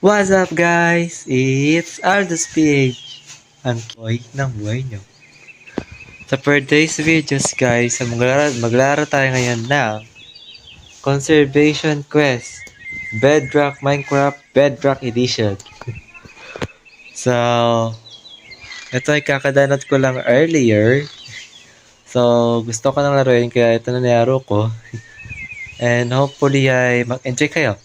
What's up guys? It's Aldous PH. Ang boy ng buhay nyo. Sa per today's videos guys, maglaro tayo ngayon ng Conservation Quest Bedrock Minecraft Bedrock Edition. So, ito ay kakadownload ko lang earlier. So, gusto ko nang laruin kaya ito na nilaro ko. And hopefully ay mag-enjoy kayo.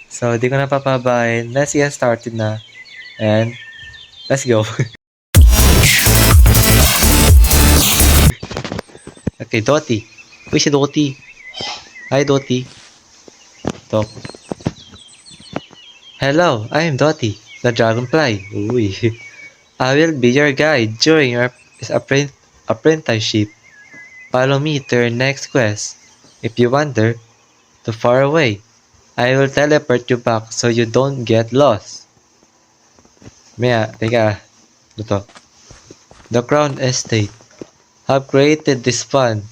So, di ko na papabahin. Let's get started na. And, let's go. Okay, Dottie. Uy, si Dottie. Hi, Dottie. Talk. Hello, I am Dottie, the dragonfly. Uy. I will be your guide during your apprenticeship. Follow me to your next quest. If you wander too far away, I will teleport you back so you don't get lost. Maya, teka. Ano to? The Crown Estate have created this fun,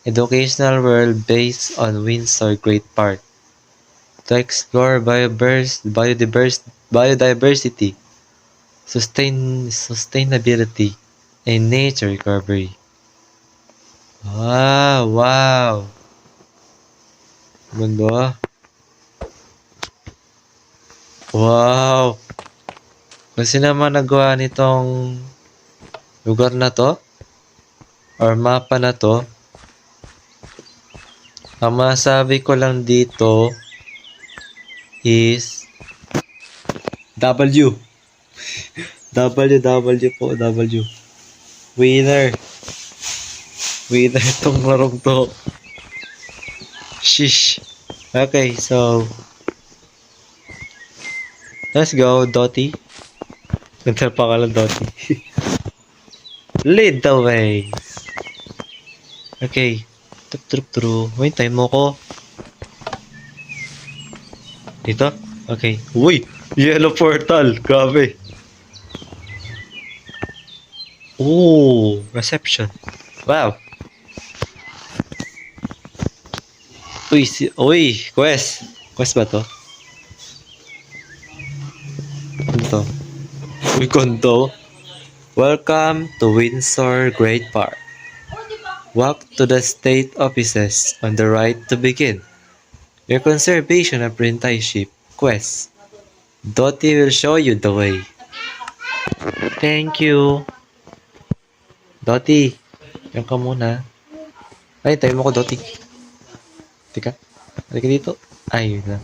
educational world based on Windsor Great Park to explore biodiversity, sustainability, and nature recovery. Wow! Ganda. Wow! Kung sino man nagawa nitong lugar na to, or mapa na to, ang masabi ko lang dito is W. W po, W. Winner tong larong to. Shish. Okay, so let's go, Dottie. Ganda pa ka lang, Dottie. Lead the way. Okay. True. Wait, time mo ko. Dito? Okay. Uy! Yellow portal! Grabe! Ooh! Reception. Wow! Uy! Quest! Quest ba to? Ano to? Uy, kondo! Welcome to Windsor Great Park. Walk to the state offices on the right to begin your conservation apprenticeship quest. Dottie will show you the way. Thank you. Dottie, yan ka muna. Ay, tayo mo ko, Dottie. Tika, halika dito. Ay, yun na.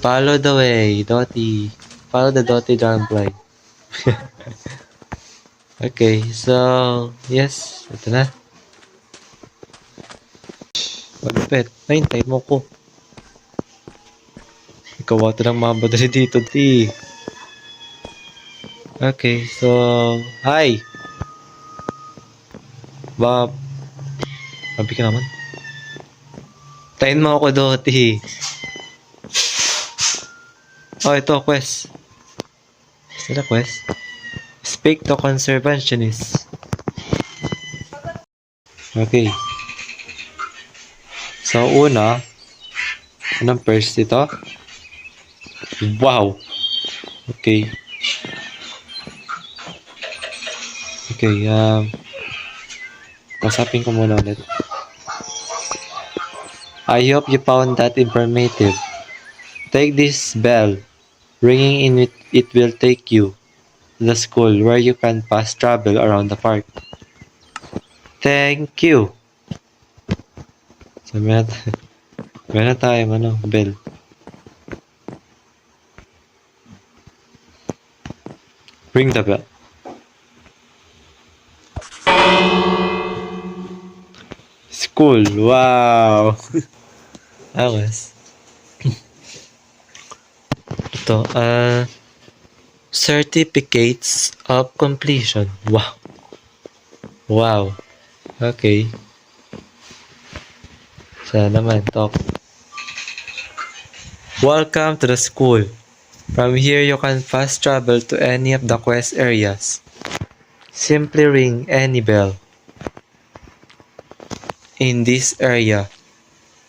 Follow the way, Dottie. Follow the Dottie Dragonfly. Okay, so, yes, ito na. Malupit. Ay, hintay mo ko. Ikaw ata lang mabadali dito, di. Okay, so, hi. Bob. Sabi ka naman. Tayin mo ako, Dottie. Oh, ito, quest. Sila quest. Speak to conservationist. Okay. So, una, anong first ito? Wow! Okay. Okay, kasapin ko muna ulit. I hope you found that informative. Take this bell. Ringing in it will take you to the school where you can fast travel around the park. Thank you! So, meron tayong bell. Ring the bell. School. Wow! Awas. Ito, certificates of completion. Wow. Okay. Sana naman, talk. Welcome to the school. From here, you can fast travel to any of the quest areas. Simply ring any bell in this area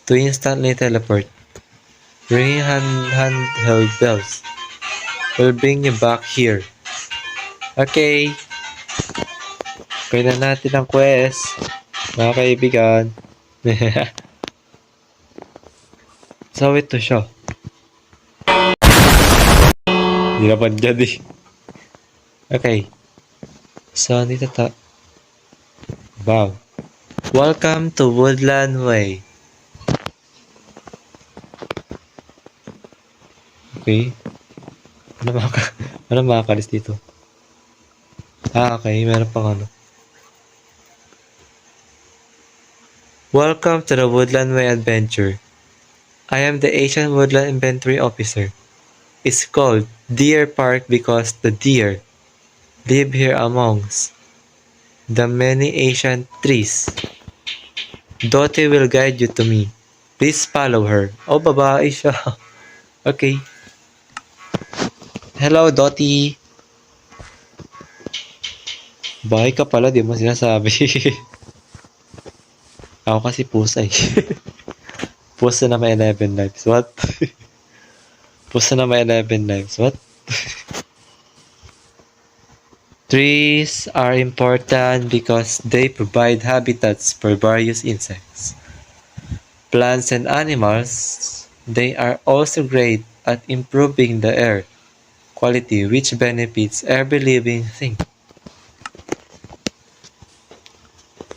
to instantly teleport. Ringing handheld bells will bring you back here. Okay. Kaya na natin ang quest, mga kaibigan. So, ito siya. Hindi naman dyan eh. Okay. So, dito Wow. Welcome to Woodland Way. Okay. Ano makakalis dito? Okay. Meron pang ano. Welcome to the Woodland Way Adventure. I am the Asian Woodland Inventory Officer. It's called Deer Park because the deer live here amongst the many Asian trees. Dottie will guide you to me. Please follow her. Oh, babae siya. Okay. Hello, Dottie. Bahay ka pala, di mo sinasabi. Ako kasi pusa eh. Pusa na may 11 lives. What? Pusa na may 11 lives. What? Trees are important because they provide habitats for various insects, plants, and animals. They are also great at improving the air quality, which benefits every living thing.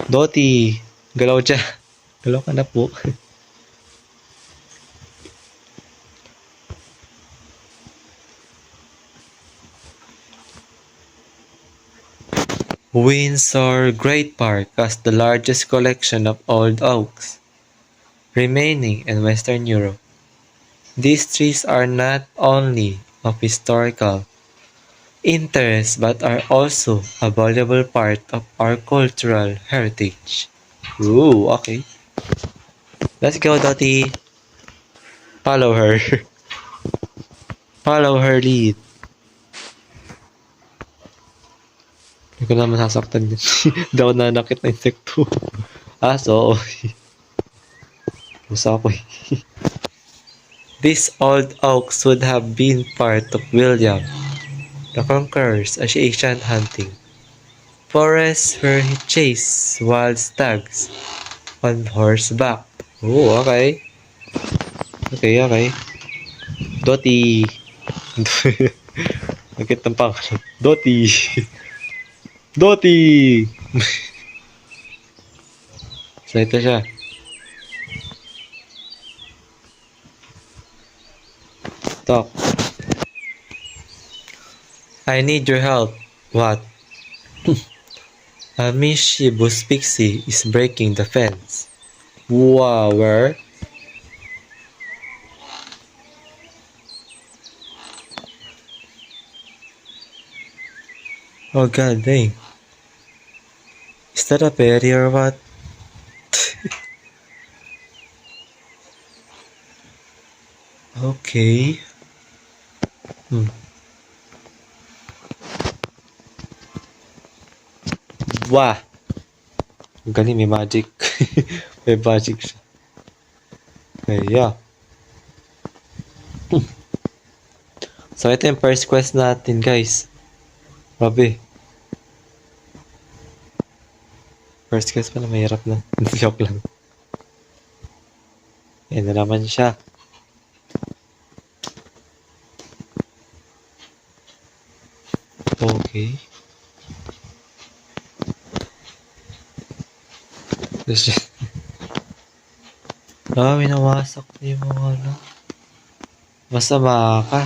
Doti, galaw dyan. Galaw ka na po. Windsor Great Park has the largest collection of old oaks remaining in Western Europe. These trees are not only of historical interest but are also a valuable part of our cultural heritage. Ooh, okay. Let's go, Dottie. Follow her. Follow her lead. Hindi ko naman sasaktan din. Hindi ako nanakit na insekto. So, pusa ko eh. These old oaks would have been part of William the Conqueror's Asian hunting forests where he chased wild stags on horseback. Oh, okay. Okay. Dottie. Nakit ng pangalan. Dottie. Dottie! So, ito siya. Talk. I need your help. What? A mischievous pixie is breaking the fence. Wow, where? Oh god dang. Is that a berry or what? Okay. Wah! Ang galing, may magic. May magic siya. Okay, yeah. So, ito yung first quest natin, guys. Grabe. First quest pala, mahirap na. Joke lang. Yan na naman siya. Okay. Winawasak na yung mga ano. Masama ka.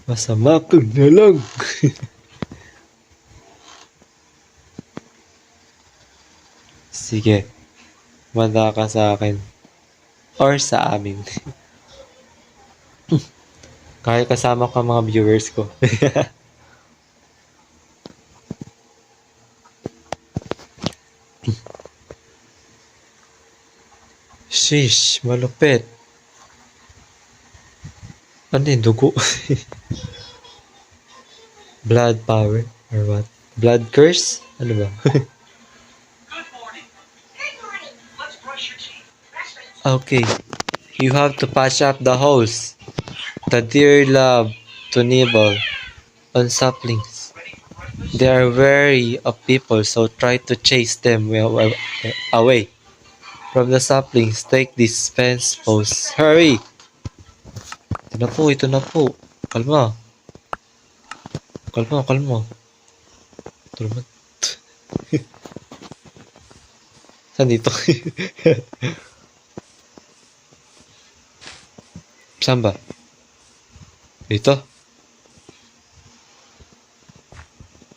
Masama ka na lang. Sige. Manda ka sa akin. Or sa amin. Kaya kasama ko mga viewers ko. Sheesh, malupit. Ano yung dugo? Blood power? Or what? Blood curse? Ano ba? Okay, you have to patch up the holes. The deer love to nibble on saplings. They are wary of people, so try to chase them away from the saplings. Take this fence post. Hurry! Ito na po, ito na po. Kalma. Kalma, kalma. Ito naman. Saan dito? Saan ba? Dito?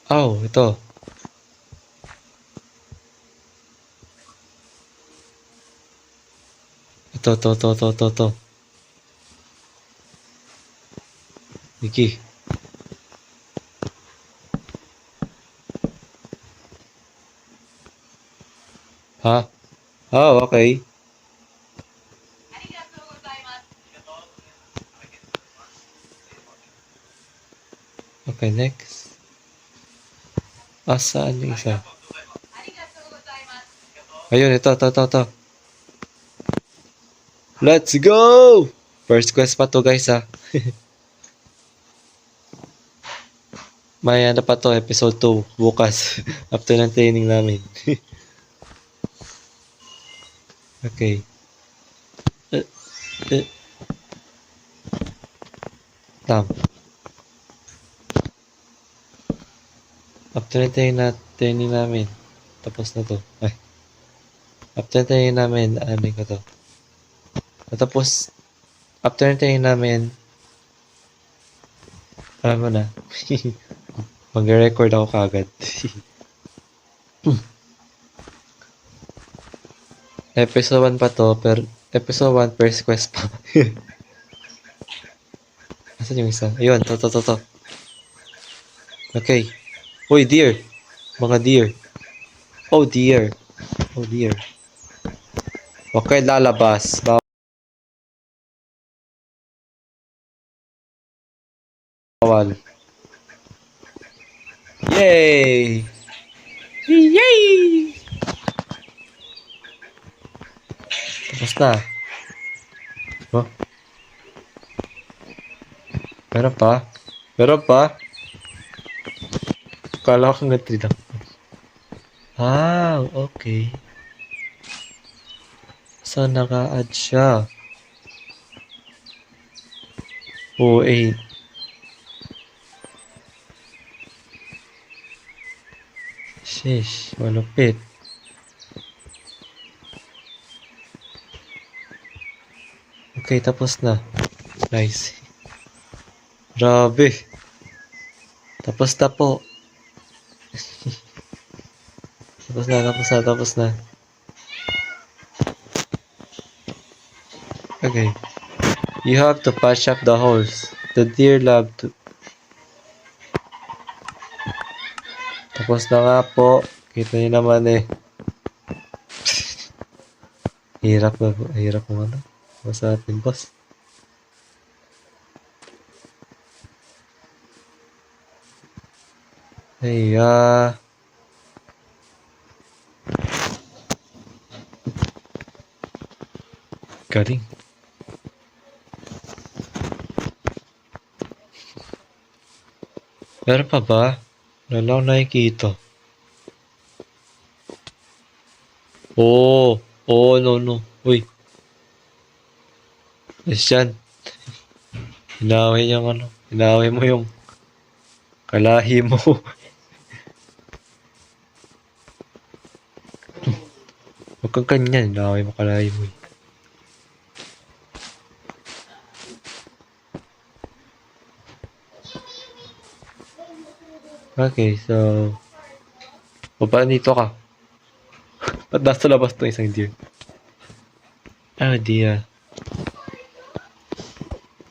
Oh, ito. Ito. Nikki. Ha? Oh, okay. Okay, next. Saan yung isa? Ayun, ito. Let's go! First quest pa to, guys, ha. May ano pa to, episode 2, bukas. After ng training namin. Okay. Tam. After ng training namin, tapos na to. Ay. After ng training namin, ano ko to. Tapos, after ng training namin, alam mo na, mag-record ako kagad. Episode 1 pa to, pero episode 1 first quest pa. Asan yung isa? Ayun, to. Okay. Uy, deer. Mga deer. Oh, deer. Okay, lalabas. Bawal. Yay! Yay! Tapos na. Oh. Meron pa. Kala ko hanggang 3 lang. Okay. So, naka-add siya. Oh, 8. Sheesh, malupit. Okay, tapos na. Nice. Grabe. Tapos na po. Tapos na. Okay. You have to patch up the holes. The deer love to... Tapos na nga po. Kita niyo naman eh. Hirap mo ano. Basta atin, boss. Hey, galing. Meron pa ba? Wala lang nakikita. No. Uy. Yes, yan. Hinawin mo yung kalahi mo. Huwag kang ganyan, hinawin mo kalahi mo. Okay, so... Baba dito ka. Ba't nasa labas to isang deer? Oh dear.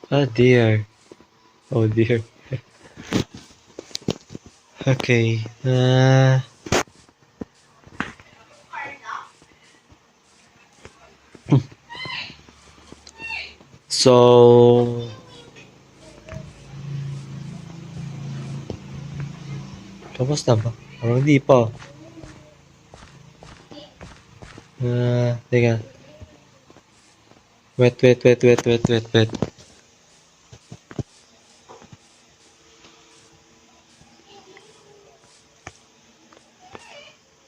Okay. So... Tapos na ba? Parang hindi pa. Teka. Wait, wait, wait, wait, wait, wait, wait.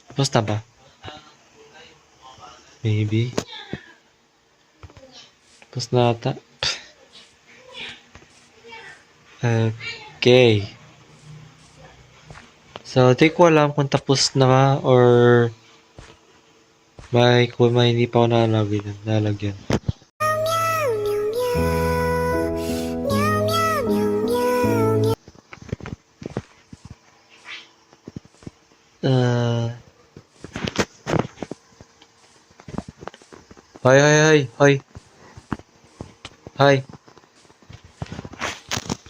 Tapos na ba? Maybe. Tapos na ata. Okay. So, di ko alam kung tapos na or kung may hindi pa ako nalagyan. Hoy. Hi.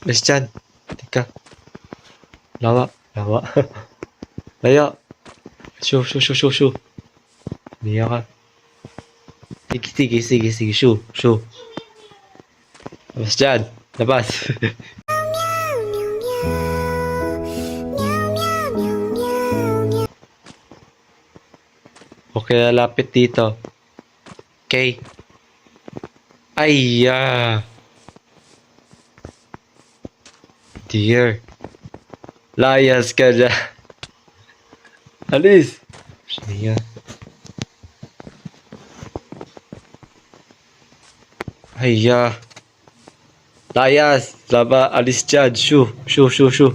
Let's dyan. Teka. Lawa. Layo. Shoo. Niya ka. Sige. Shoo. Labas dyan. Labas. Okay, lalapit dito. Okay. Ay, Dear. Layas ka dyan. Alis. Siya. Ay, Layas. Laba, alis dyan. Shoo. Siya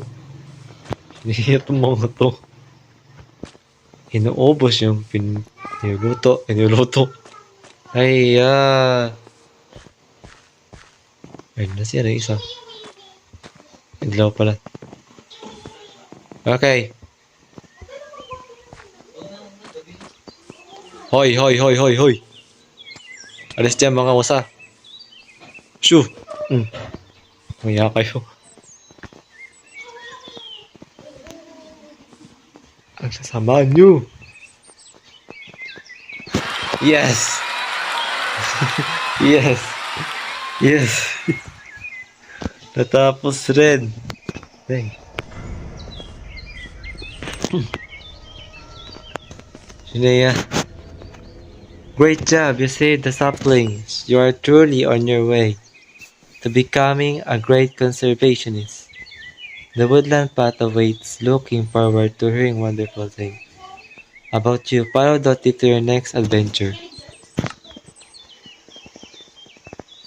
itong mga to. Inuubos yung inuluto. Ay, Ay, nasiya na isa. Idlaw pala. Okay. Hoy. Alis dyan mga musa. Shoo. Maya kayo. Ang sasama nyo. Yes. Yes. Natapos rin. Dang. Sineya. Great job, you saved the saplings. You are truly on your way to becoming a great conservationist. The woodland path awaits, looking forward to hearing wonderful things about you. Follow Dottie to your next adventure.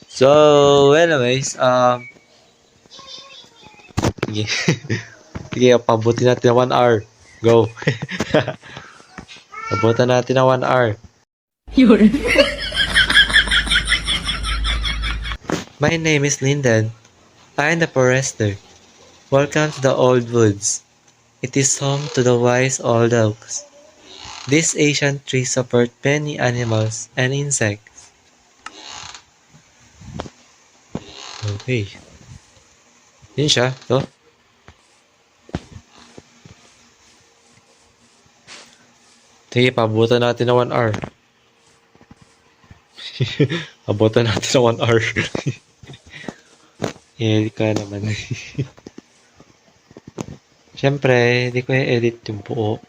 So, anyways, sige, pabuti natin na 1 hour. Go. Pabuti natin na 1 hour. My name is Linden. I am the forester. Welcome to the Old Woods. It is home to the wise old oaks. These ancient trees support many animals and insects. Okay. Yun siya, to. Sige, pabutan natin na 1 hour. Pabutan natin na 1 hour. I-edit ka naman. Siyempre, hindi ko i-edit yung buo.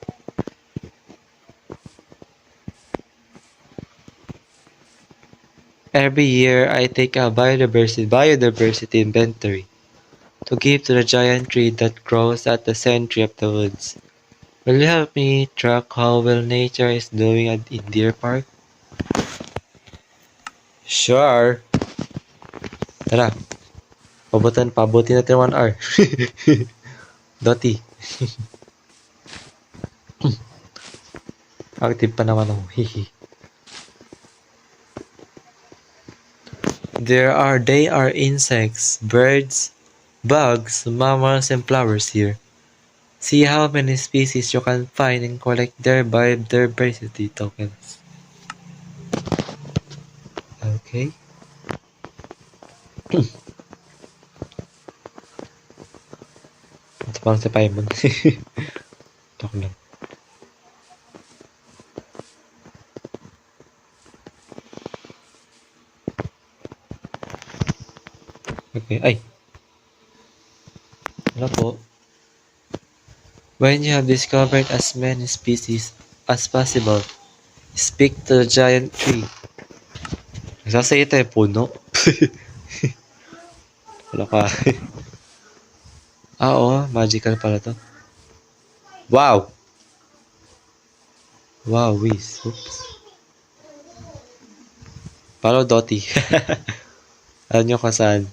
Every year, I take a biodiversity inventory to give to the giant tree that grows at the center of the woods. Will you help me track how well nature is doing in Deer Park? Sure. Tara. Pabuti natin 1 hour. Dottie. Active pa naman ako. They are insects, birds, bugs, mammals, and flowers here. See how many species you can find and collect their biodiversity tokens. Okay. Ito pang si Paimon. Talk lang. Okay, ay. Wala po. When you have discovered as many species as possible, speak to the giant tree. Sa ito eh, puno. Wala ka. Oo, magical pala to. Wow! Wow, whiz. Oops. Follow Dottie. Alam nyo kung saan.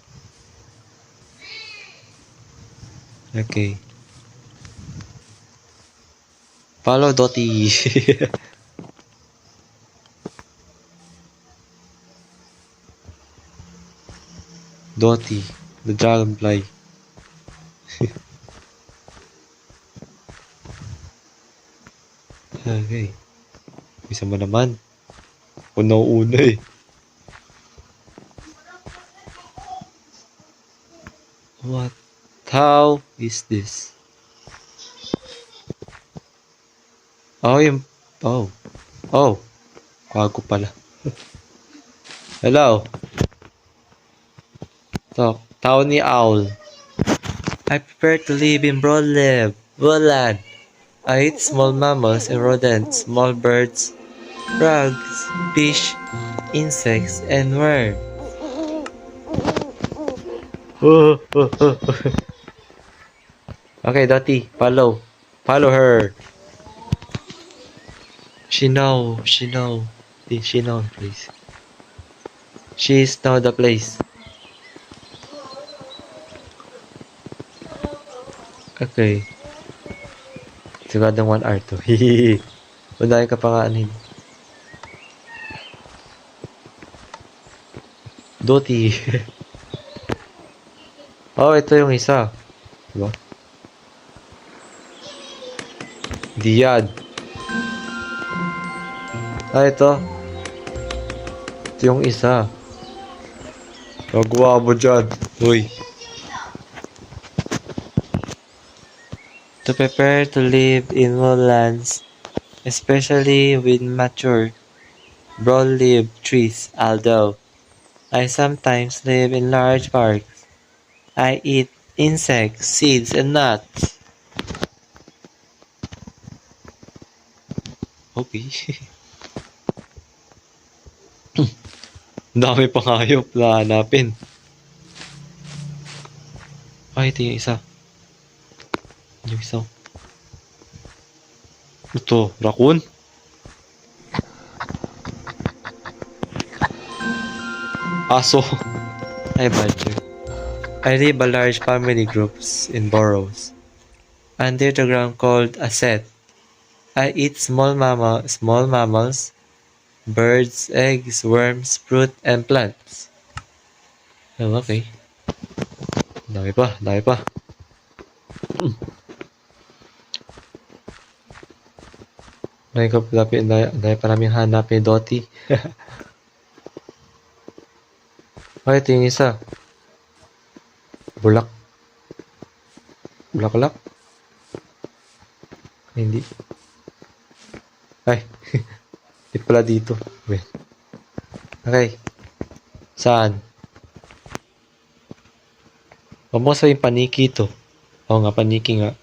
Okay. Follow Dottie. Dottie, the dragonfly. Okay. Isa mo naman. Una eh. What? How is this? Oh, yung... Oh. Oh. Bago pala. Hello. Tawny Owl. I prefer to live in Broadland. I eat small mammals and rodents, small birds, frogs, fish, insects, and worms. Okay, Dottie, follow. Follow her. She knows, please. She is now the place. Okay. Siguradong 1 hour to. Hihihi. Unahin ka pa nga anin. Dottie. Oh, ito yung isa. Diba? Diad. Ito. Ito yung isa. Magawa mo dyan. Uy. To prepare to live in woodlands, especially with mature, broad-leaved trees, although I sometimes live in large parks. I eat insects, seeds, and nuts. Okay. Ang dami pang hayop na hanapin. Ay, ito yung isa. Yung isa. Ito, raccoon? Aso. Ay, badger. I live a large family groups in burrows. Under the ground called a set. I eat small mammals, birds, eggs, worms, fruit, and plants. Oh, okay. Dami pa. Dami pa namin hanapin, Dottie. Ay, ito yung isa. Bulaklak? Ay, hindi. Ay, di pala dito. Wait. Okay. Saan? Huwag mo sabihin paniki ito. Oo nga, paniki nga.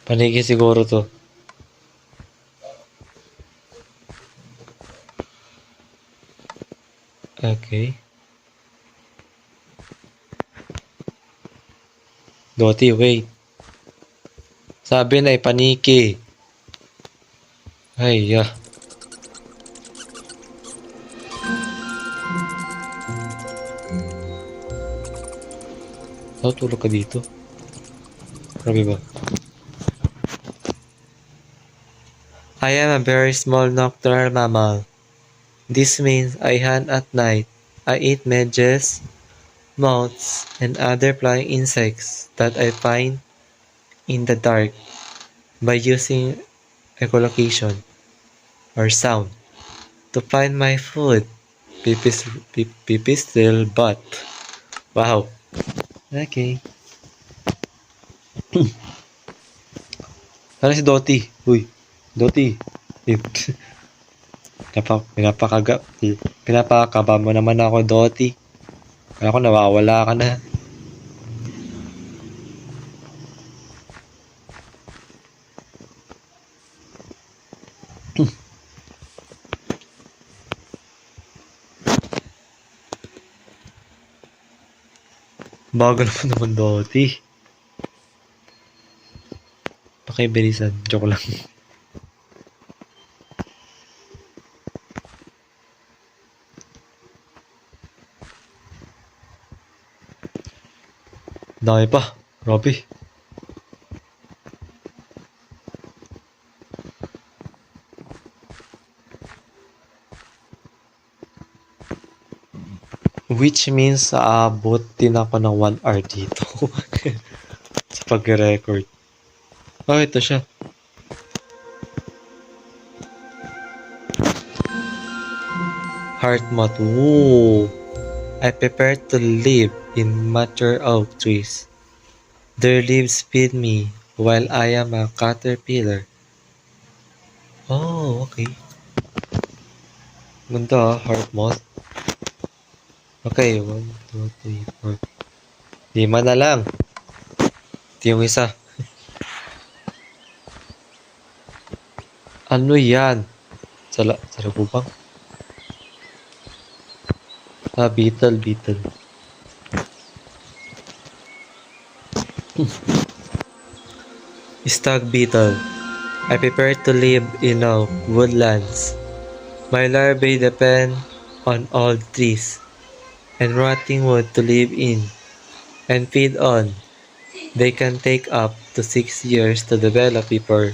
Paniki siguro to. Okay. Dottie, wait. Sabi na paniki. Ay, yeah. Tulog ka dito. Grabe ba? I am a very small nocturnal mammal. This means I hunt at night. I eat midges, moths, and other flying insects that I find in the dark by using echolocation or sound to find my food. Pipistrel butt. Wow. Okay. Ano si Dottie? Uy, Dottie. Pinapakaba mo naman ako, Dottie. Kaya ako nawawala ka na. Bagal mo naman dati. Pakibilisan. Joke lang. Dami pa. Grabe. Which means aabot din ako ng 1 hour dito. Sa pag-record. Oh, ito siya. Heart motto. Ooh. I prepare to live in mature oak trees. Their leaves feed me while I am a caterpillar. Oh, okay. Ganda, heart moth. Okay, 1, 2, 3, 4. 5 na lang. Ito yung isa. Ano yan? Salabubang? Beetle. Stag beetle. I prepare to live in woodlands. My larvae depend on old trees and rotting wood to live in and feed on. They can take up to 6 years to develop before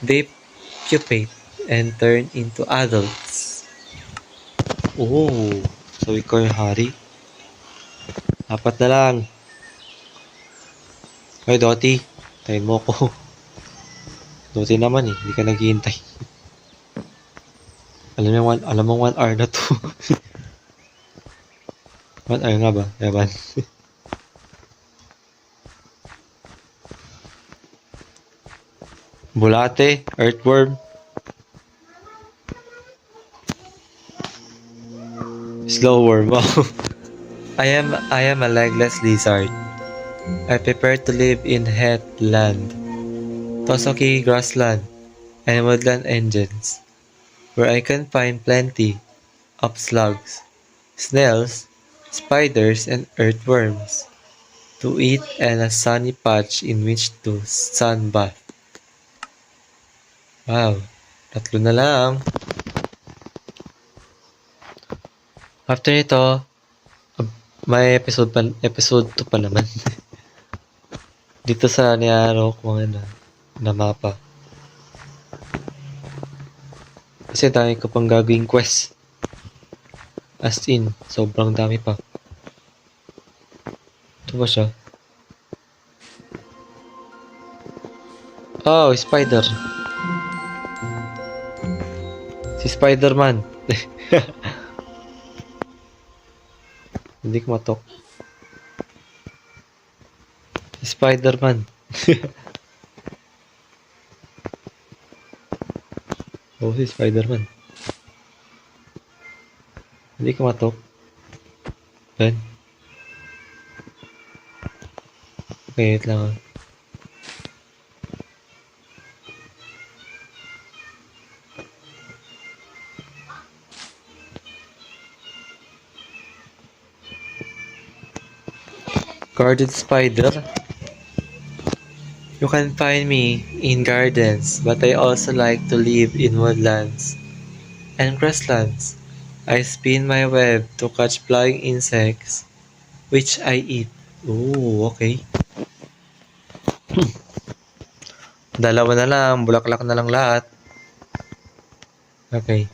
they pupate and turn into adults. Oh, so ikaw yung hari? 4 na lang. Hoy, Dottie. Tayin mo ko. Dottie naman hindi ka naghihintay. Alam mo 1 hour na to. 1 hour nga ba? Ewan. Bulate, earthworm. Slow worm. I am a legless lizard. I prepare to live in heathland, Tosoki grassland, and woodland engines, where I can find plenty of slugs, snails, spiders, and earthworms to eat and a sunny patch in which to sunbath. Wow, 3 na lang. After nito, may episode 2 pa naman. Dito sa niaro ko na mapa. Kasi dami ko pang gagawing quest. As in, sobrang dami pa. Ito ba siya? Oh, spider. Si Spider-Man. Hindi ko matok. Spider-Man. Oh, si Spider-Man. Hindi ko matok. Ben. Okay, wait lang. Guarded spider. You can find me in gardens, but I also like to live in woodlands and grasslands. I spin my web to catch flying insects, which I eat. Ooh, okay. Dalawa na lang, bulaklak na lang lahat. Okay.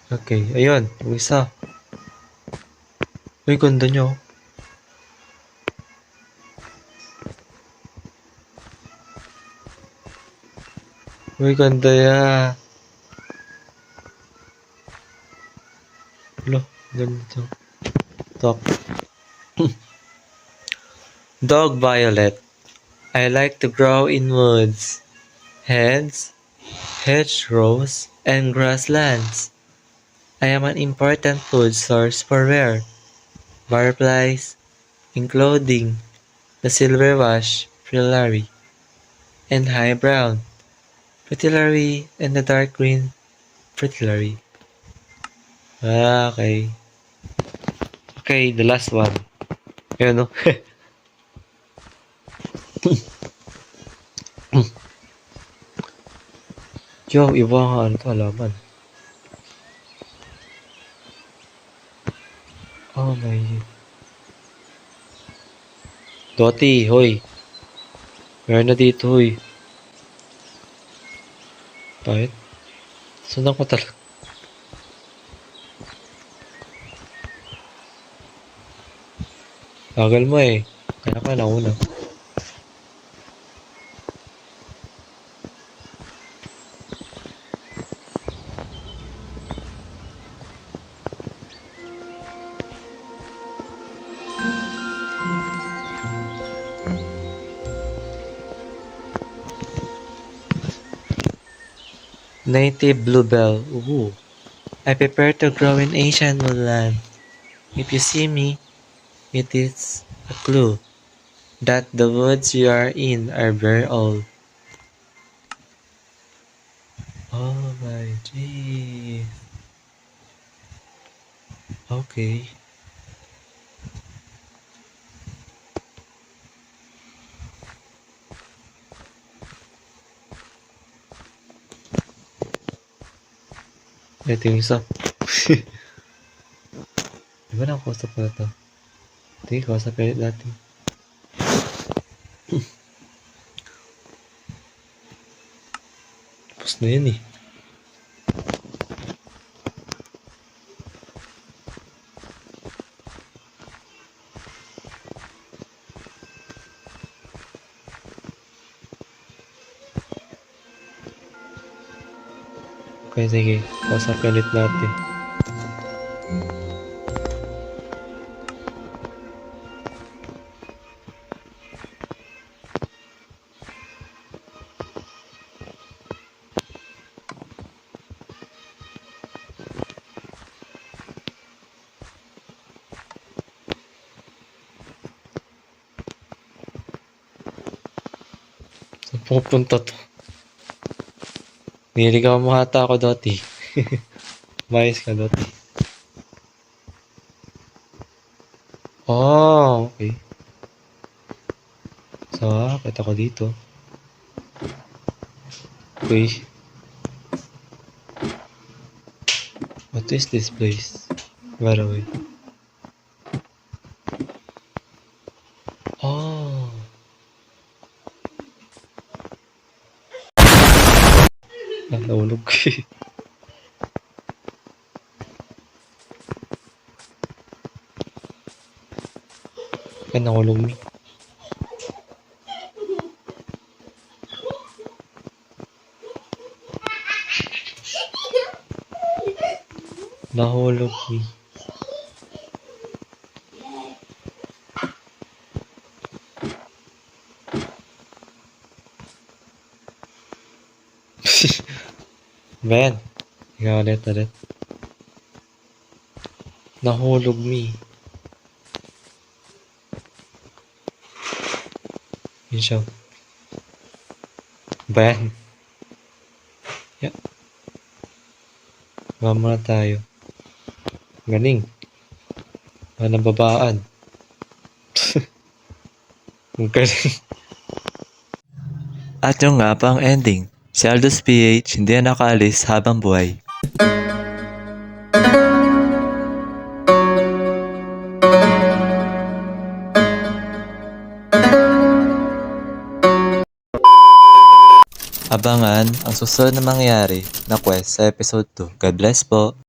Okay, ayun, yung isa. Uy, ganda nyo. Uy, ganda ya. Hello, ganito. Top. Dog violet. I like to grow in woods, hedges, hedgerows, and grasslands. I am an important food source for rare butterflies including the silver wash fritillary and high brown fritillary and the dark green fritillary. Okay. Okay, the last one. Yun, no? Yo, iba nga ano to, halaman. Oh my God. Doti, hoy. Meron na dito, hoy. Bakit? Sundan ko talaga. Bagal mo eh. Kaya ka nauna. Native bluebell. Ooh. I prepare to grow in Asian woodland. If you see me, it is a clue that the woods you are in are very old. Oh my gee. Okay. Ito yung isa. Diba nakakusap ko na to? Tingin ko, sa pilit natin. Tapos na yun eh. Okay, sige. Kausapin ulit natin. Saan pupunta to? Niligaw mo hata ako dati. Mayos ka dati. Oh, okay. So, kita ko dito. Okay. What is this place? By the way. Oh. Nahulog ko eh. Ay, nahulog mo. Nahulog me. Ben, ikaw ulit. Nahulog me. Yun siya. Ben. Yeah. Mama na tayo. Galing. Nababaan. Ang galing. At yung nga pa ang ending. Si Aldous PH hindi na nakaalis habang buhay. Abangan ang susunod na mangyayari na quest sa episode 2. God bless po!